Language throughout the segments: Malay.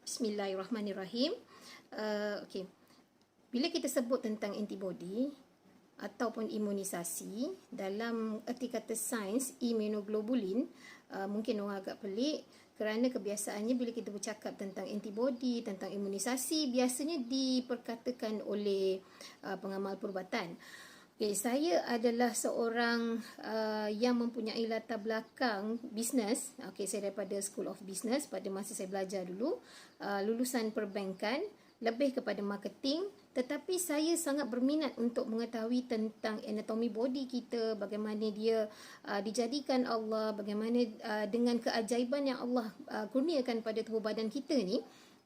Bismillahirrahmanirrahim. Okey. Bila kita sebut tentang antibody ataupun imunisasi, dalam erti kata sains immunoglobulin, mungkin orang agak pelik kerana kebiasaannya bila kita bercakap tentang antibody, tentang imunisasi, biasanya diperkatakan oleh pengamal perubatan. Okay, saya adalah seorang yang mempunyai latar belakang bisnes. Okay, saya daripada School of Business pada masa saya belajar dulu. Lulusan perbankan, lebih kepada marketing. Tetapi saya sangat berminat untuk mengetahui tentang anatomi body kita, bagaimana dia dijadikan Allah, bagaimana dengan keajaiban yang Allah kurniakan pada tubuh badan kita ni,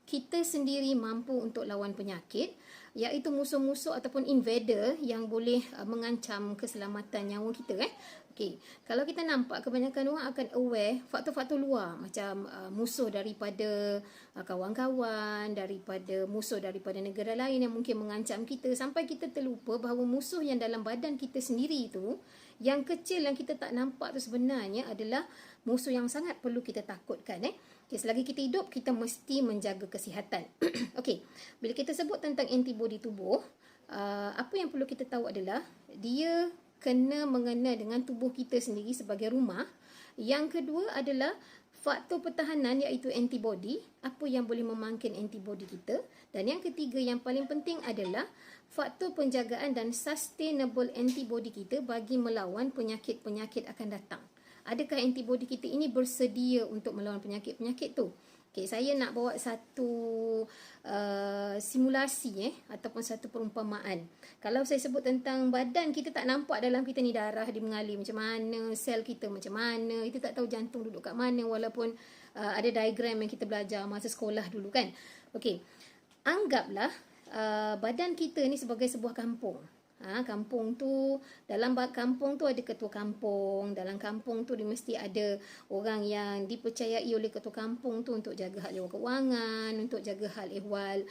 kita sendiri mampu untuk lawan penyakit, iaitu musuh-musuh ataupun invader yang boleh mengancam keselamatan nyawa kita. Okey, kalau kita nampak kebanyakan orang akan aware faktor-faktor luar, macam musuh daripada kawan-kawan, daripada musuh daripada negara lain yang mungkin mengancam kita, sampai kita terlupa bahawa musuh yang dalam badan kita sendiri itu, yang kecil yang kita tak nampak tu sebenarnya adalah musuh yang sangat perlu kita takutkan. Okay, selagi kita hidup, kita mesti menjaga kesihatan. Okey, bila kita sebut tentang antibody tubuh, apa yang perlu kita tahu adalah dia kena mengena dengan tubuh kita sendiri sebagai rumah. Yang kedua adalah faktor pertahanan, iaitu antibody, apa yang boleh memangkin antibody kita. Dan yang ketiga yang paling penting adalah faktor penjagaan dan sustainable antibody kita bagi melawan penyakit-penyakit akan datang. Adakah antibody kita ini bersedia untuk melawan penyakit-penyakit tu? Okay, saya nak bawa satu simulasi ataupun satu perumpamaan. Kalau saya sebut tentang badan kita, tak nampak dalam kita ni darah dia mengalir macam mana, sel kita macam mana, kita tak tahu jantung duduk kat mana, walaupun ada diagram yang kita belajar masa sekolah dulu kan. Okey, anggaplah badan kita ni sebagai sebuah kampung. Kampung tu, dalam kampung tu ada ketua kampung. Dalam kampung tu dia mesti ada orang yang dipercayai oleh ketua kampung tu untuk jaga hal ehwal kewangan, untuk jaga hal ehwal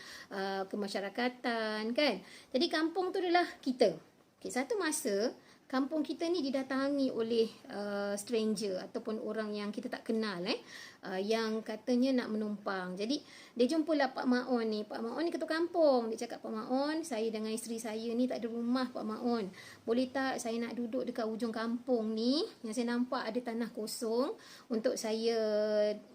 kemasyarakatan kan. Jadi kampung tu adalah kita. Okay, satu masa kampung kita ni didatangi oleh stranger ataupun orang yang kita tak kenal yang katanya nak menumpang. Jadi dia jumpalah Pak Maon ni. Pak Maon ni ketua kampung. Dia cakap, Pak Maon, saya dengan isteri saya ni tak ada rumah Pak Maon. Boleh tak saya nak duduk dekat ujung kampung ni, yang saya nampak ada tanah kosong untuk saya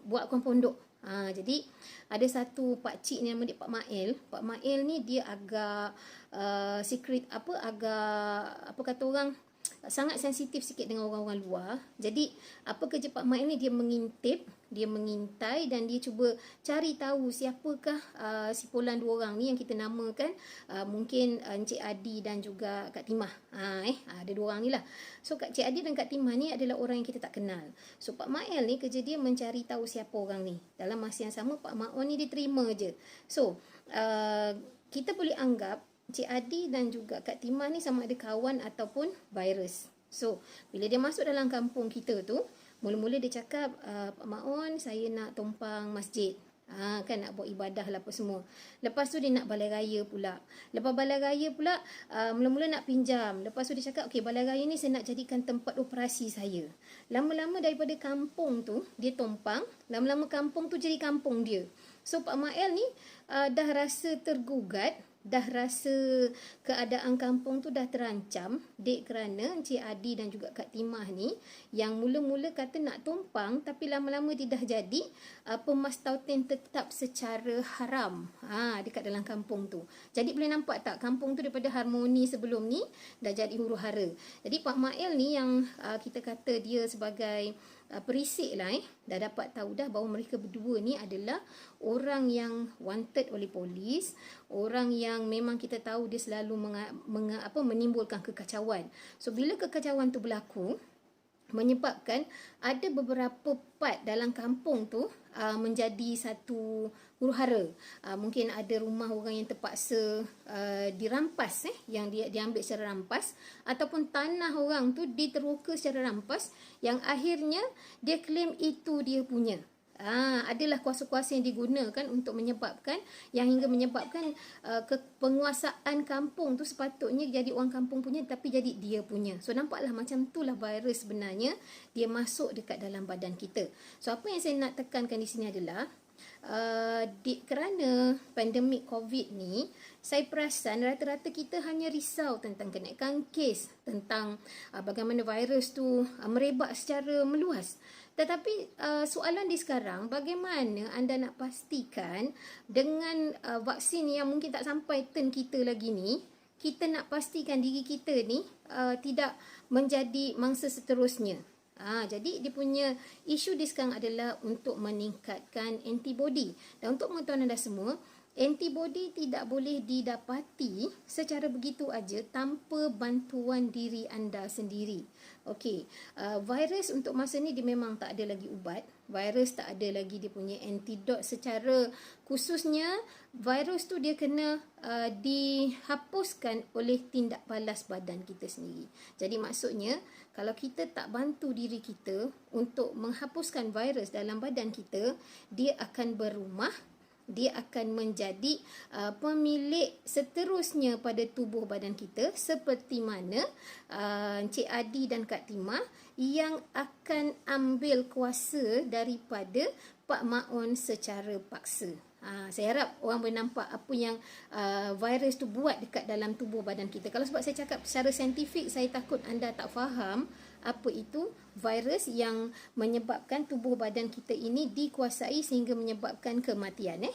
buatkan pondok. Jadi ada satu pak cik ni nama dia Pak Mail. Pak Mail ni dia agak secret apa kata orang, sangat sensitif sikit dengan orang-orang luar. Jadi apa kerja Pak Mail ni, dia mengintip, dia mengintai dan dia cuba cari tahu siapakah si Polan dua orang ni yang kita namakan mungkin Encik Adi dan juga Kak Timah. Ada dua orang ni lah. So Kak Cik Adi dan Kak Timah ni adalah orang yang kita tak kenal. So Pak Mail ni kerja dia mencari tahu siapa orang ni. Dalam masa yang sama Pak Maon ni dia terima je. So kita boleh anggap Cik Adi dan juga Kak Timah ni sama ada kawan ataupun virus. So, bila dia masuk dalam kampung kita tu, mula-mula dia cakap, Pak Maon, saya nak tumpang masjid. Kan nak buat ibadah lah apa semua. Lepas tu dia nak balai raya pula. Lepas balai raya pula, mula-mula nak pinjam. Lepas tu dia cakap, okey, balai raya ni saya nak jadikan tempat operasi saya. Lama-lama daripada kampung tu, dia tumpang. Lama-lama kampung tu jadi kampung dia. So, Pak Mael ni dah rasa tergugat, dah rasa keadaan kampung tu dah terancam, dek kerana Encik Adi dan juga Kak Timah ni yang mula-mula kata nak tumpang, tapi lama-lama dia dah jadi pemastautin tetap secara haram dekat dalam kampung tu. Jadi boleh nampak tak, kampung tu daripada harmoni sebelum ni dah jadi huru-hara. Jadi Pak Mail ni yang kita kata dia sebagai perisik lah dah dapat tahu dah bahawa mereka berdua ni adalah orang yang wanted oleh polis, orang yang memang kita tahu dia selalu menimbulkan kekacauan. So bila kekacauan tu berlaku, menyebabkan ada beberapa part dalam kampung tu menjadi satu huru-hara. Mungkin ada rumah orang yang terpaksa dirampas, yang diambil secara rampas, ataupun tanah orang tu diteroka secara rampas, yang akhirnya dia claim itu dia punya. Adalah kuasa-kuasa yang digunakan untuk menyebabkan, yang hingga menyebabkan penguasaan kampung tu sepatutnya jadi orang kampung punya, tapi jadi dia punya. So nampaklah macam itulah virus sebenarnya dia masuk dekat dalam badan kita. So apa yang saya nak tekankan di sini adalah kerana pandemik COVID ni, saya perasan rata-rata kita hanya risau tentang kenaikan kes, tentang bagaimana virus tu merebak secara meluas. Tetapi soalan di sekarang, bagaimana anda nak pastikan dengan vaksin yang mungkin tak sampai turn kita lagi ni, kita nak pastikan diri kita ni tidak menjadi mangsa seterusnya. Jadi dia punya isu di sekarang adalah untuk meningkatkan antibody. Dan untuk pengetahuan anda semua, antibody tidak boleh didapati secara begitu aja tanpa bantuan diri anda sendiri. Okey, virus untuk masa ni dia memang tak ada lagi ubat. Virus tak ada lagi dia punya antidot secara khususnya. Virus tu dia kena dihapuskan oleh tindak balas badan kita sendiri. Jadi maksudnya, kalau kita tak bantu diri kita untuk menghapuskan virus dalam badan kita, dia akan berumah, dia akan menjadi pemilik seterusnya pada tubuh badan kita, seperti mana Encik Adi dan Kak Timah yang akan ambil kuasa daripada Pak Maun secara paksa. Saya harap orang boleh nampak apa yang virus tu buat dekat dalam tubuh badan kita. Kalau sebab saya cakap secara saintifik, saya takut anda tak faham apa itu virus yang menyebabkan tubuh badan kita ini dikuasai sehingga menyebabkan kematian.